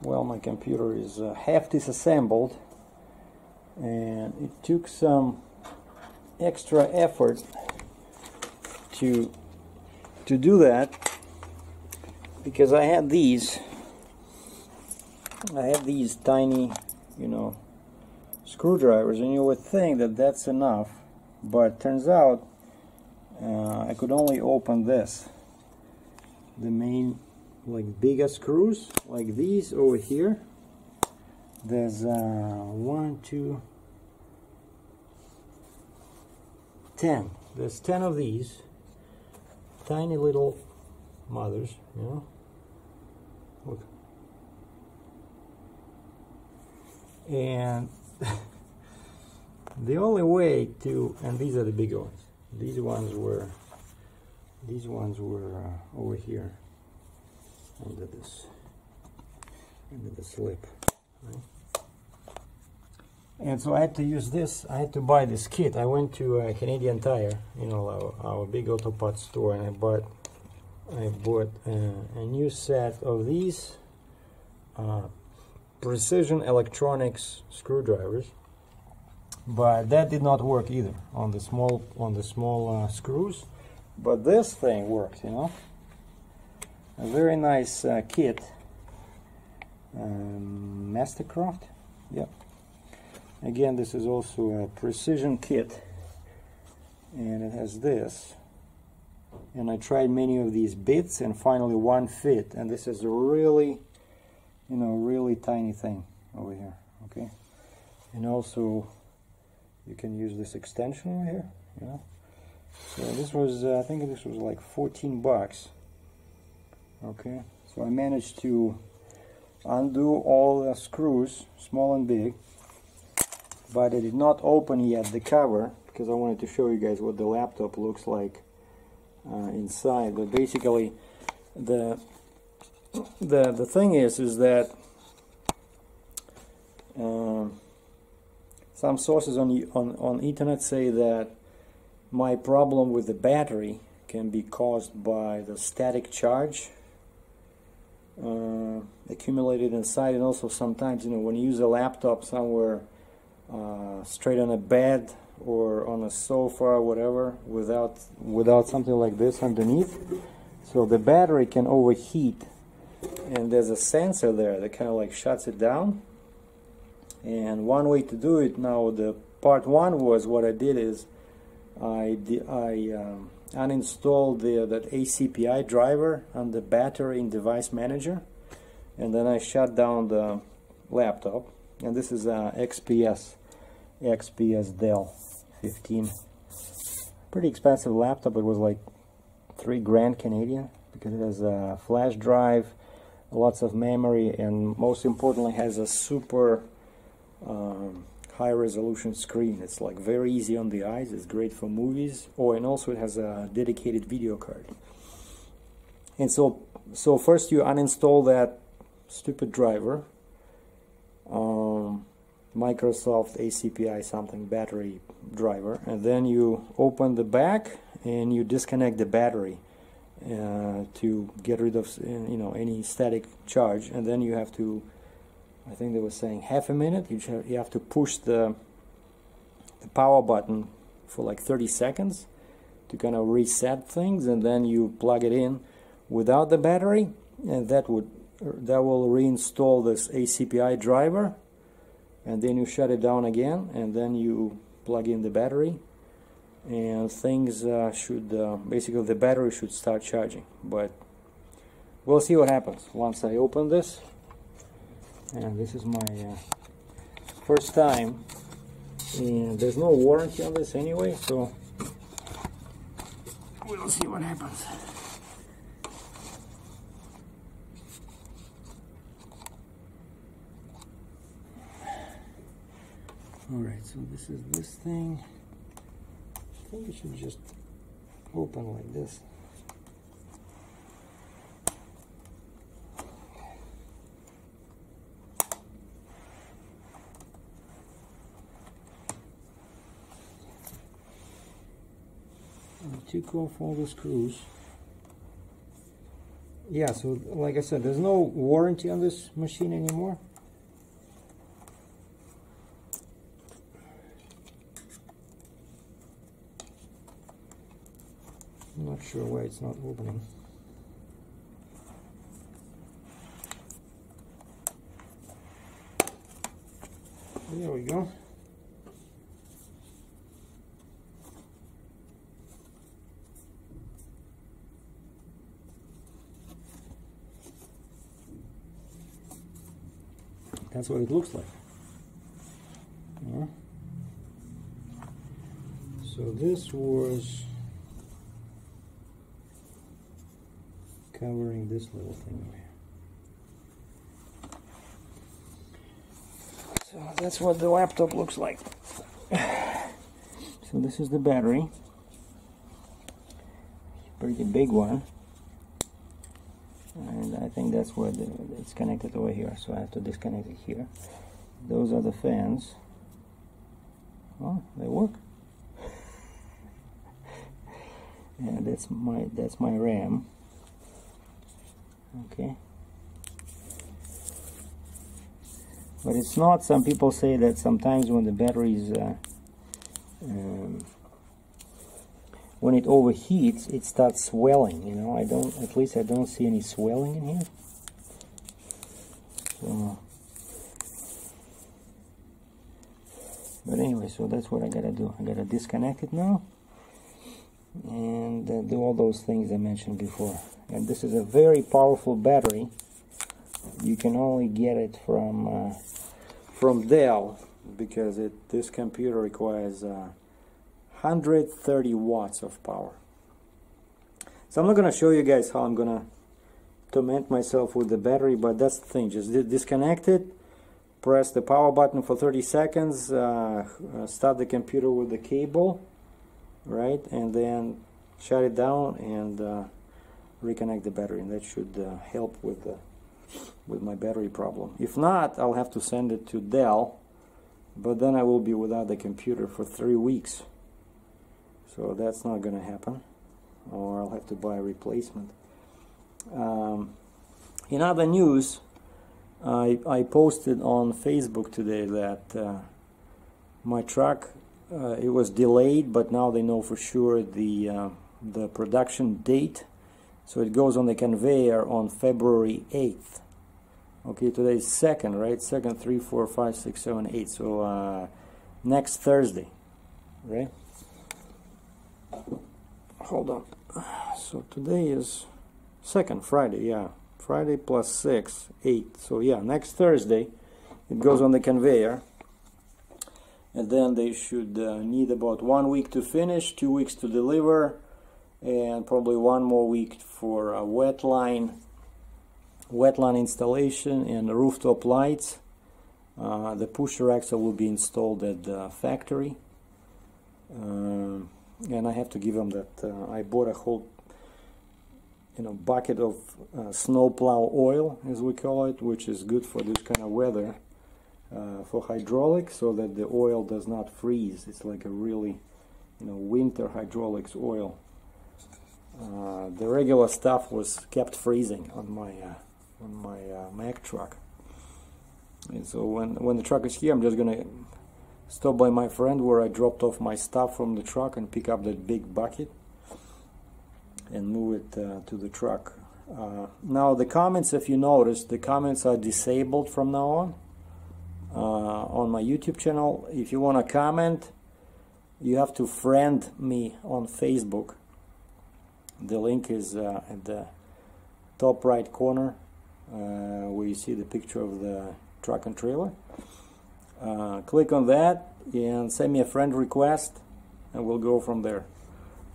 well, my computer is half disassembled, and it took some extra effort to do that, because I had these tiny, you know, screwdrivers, and you would think that that's enough, but turns out I could only open this, the main, like, bigger screws, like these over here. There's 1, 2, 10. There's 10 of these tiny little mothers, you know. Look. And the only way to, and these are the bigger ones. These ones were over here under the slip, right? And so I had to use this. I had to buy this kit. I went to Canadian Tire, you know, our big auto parts store, and I bought a new set of these precision electronics screwdrivers. But that did not work either on the small screws. But this thing worked, you know. A very nice kit. Mastercraft. Yep. Again, this is also a precision kit, and it has this. And I tried many of these bits, and finally one fit. And this is a really, you know, really tiny thing over here. Okay. And also, you can use this extension over here, you know. So this was, I think this was like 14 bucks. Okay, so I managed to undo all the screws, small and big, but I did not open yet the cover, because I wanted to show you guys what the laptop looks like inside. But basically, the thing is that some sources on internet say that my problem with the battery can be caused by the static charge accumulated inside, and also sometimes, you know, when you use a laptop somewhere straight on a bed or on a sofa or whatever, without something like this underneath, so the battery can overheat, and there's a sensor there that kind of like shuts it down. And one way to do it, now the part one was, what I did is I uninstalled that ACPI driver on the battery in device manager, and then I shut down the laptop. And this is a XPS Dell 15, pretty expensive laptop. It was like $3,000 Canadian, because it has a flash drive, lots of memory, and most importantly has a super high resolution screen. It's like very easy on the eyes. It's great for movies. Oh, and also it has a dedicated video card. And so first you uninstall that stupid driver, Microsoft ACPI something battery driver, and then you open the back and you disconnect the battery to get rid of, you know, any static charge. And then you have to, I think they were saying half a minute, you have to push the power button for like 30 seconds to kind of reset things, and then you plug it in without the battery, and that will reinstall this ACPI driver, and then you shut it down again, and then you plug in the battery, and things should basically the battery should start charging. But we'll see what happens once I open this. And this is my first time, and there's no warranty on this anyway, so we'll see what happens. Alright, so this is this thing. I think it should just open like this. I took off all the screws, Yeah, so like I said, there's no warranty on this machine anymore. I'm not sure why it's not opening. There we go. That's what it looks like. Yeah. So this was covering this little thing here. So that's what the laptop looks like. So this is the battery. Pretty big one. And I think that's where it's connected over here, so I have to disconnect it here. Those are the fans. Oh, they work. And that's my RAM. Okay. But it's not. Some people say that sometimes when the battery is when it overheats, it starts swelling. You know, at least I don't see any swelling in here. So, but anyway, so that's what I gotta do. I gotta disconnect it now and do all those things I mentioned before. And this is a very powerful battery. You can only get it from Dell, because this computer requires 130 watts of power. So I'm not going to show you guys how I'm going to torment myself with the battery, but that's the thing. Just disconnect it, press the power button for 30 seconds, start the computer with the cable, right, and then shut it down and reconnect the battery, and that should help with my battery problem. If not, I'll have to send it to Dell, but then I will be without the computer for 3 weeks. So that's not going to happen, or I'll have to buy a replacement. In other news, I posted on Facebook today that my truck, it was delayed, but now they know for sure the production date. So it goes on the conveyor on February 8th. Okay, today is 2nd, right? 2nd, 3, 4, 5, 6, 7, 8. So next Thursday, right? Hold on. So today is 2nd, Friday, yeah. Friday plus 6, 8. So yeah, next Thursday it goes on the conveyor. And then they should need about 1 week to finish, 2 weeks to deliver, and probably 1 more week for a wet line installation and rooftop lights. The pusher axle will be installed at the factory, and I have to give them that I bought a whole bucket of snowplow oil, as we call it, which is good for this kind of weather, for hydraulics, so that the oil does not freeze. It's like a really winter hydraulics oil. The regular stuff was kept freezing on my Mack truck, and so when the truck is here, I'm just gonna stop by my friend where I dropped off my stuff from the truck and pick up that big bucket and move it to the truck. Now the comments, if you notice, the comments are disabled from now on my YouTube channel. If you want to comment, you have to friend me on Facebook. The link is at the top right corner, where you see the picture of the truck and trailer. Click on that and send me a friend request, and we'll go from there.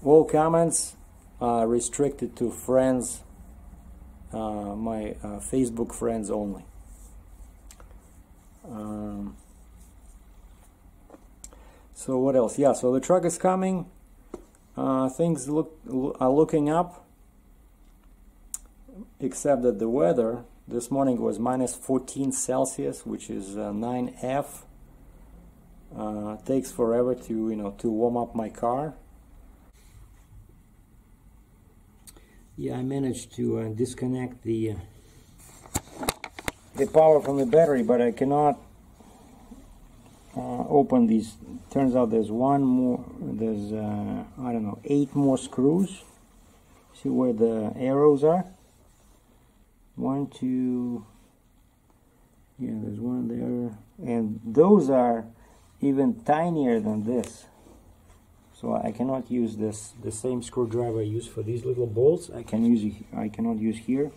All comments are restricted to friends, my Facebook friends only. So what else? Yeah, so the truck is coming. Things are looking up, except that the weather this morning was minus 14 Celsius, which is 9F. Takes forever to warm up my car. Yeah, I managed to disconnect the power from the battery, but I cannot open these. Turns out there's one more, there's I don't know, 8 more screws. See where the arrows are? 1, 2, yeah, there's one there, and those are even tinier than this. So I cannot use the same screwdriver I use for these little bolts. I cannot use here,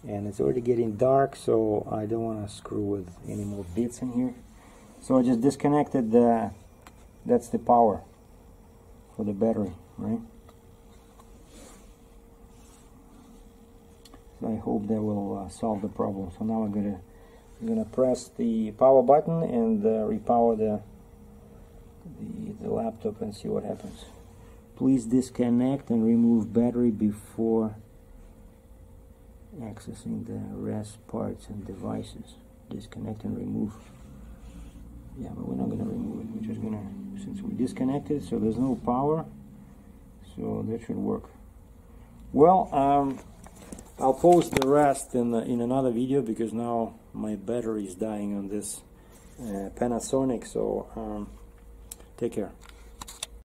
and it's already getting dark, so I don't want to screw with any more bits in here. So I just disconnected that's the power for the battery, right? So I hope that will solve the problem. So now I'm gonna press the power button and repower the laptop and see what happens. Please disconnect and remove battery before accessing the rest parts and devices. Disconnect and remove. Yeah, but we're not going to remove it. We're just going to, since we disconnected, so there's no power, so that should work. Well, I'll post the rest in another video, because now my battery is dying on this Panasonic. So take care.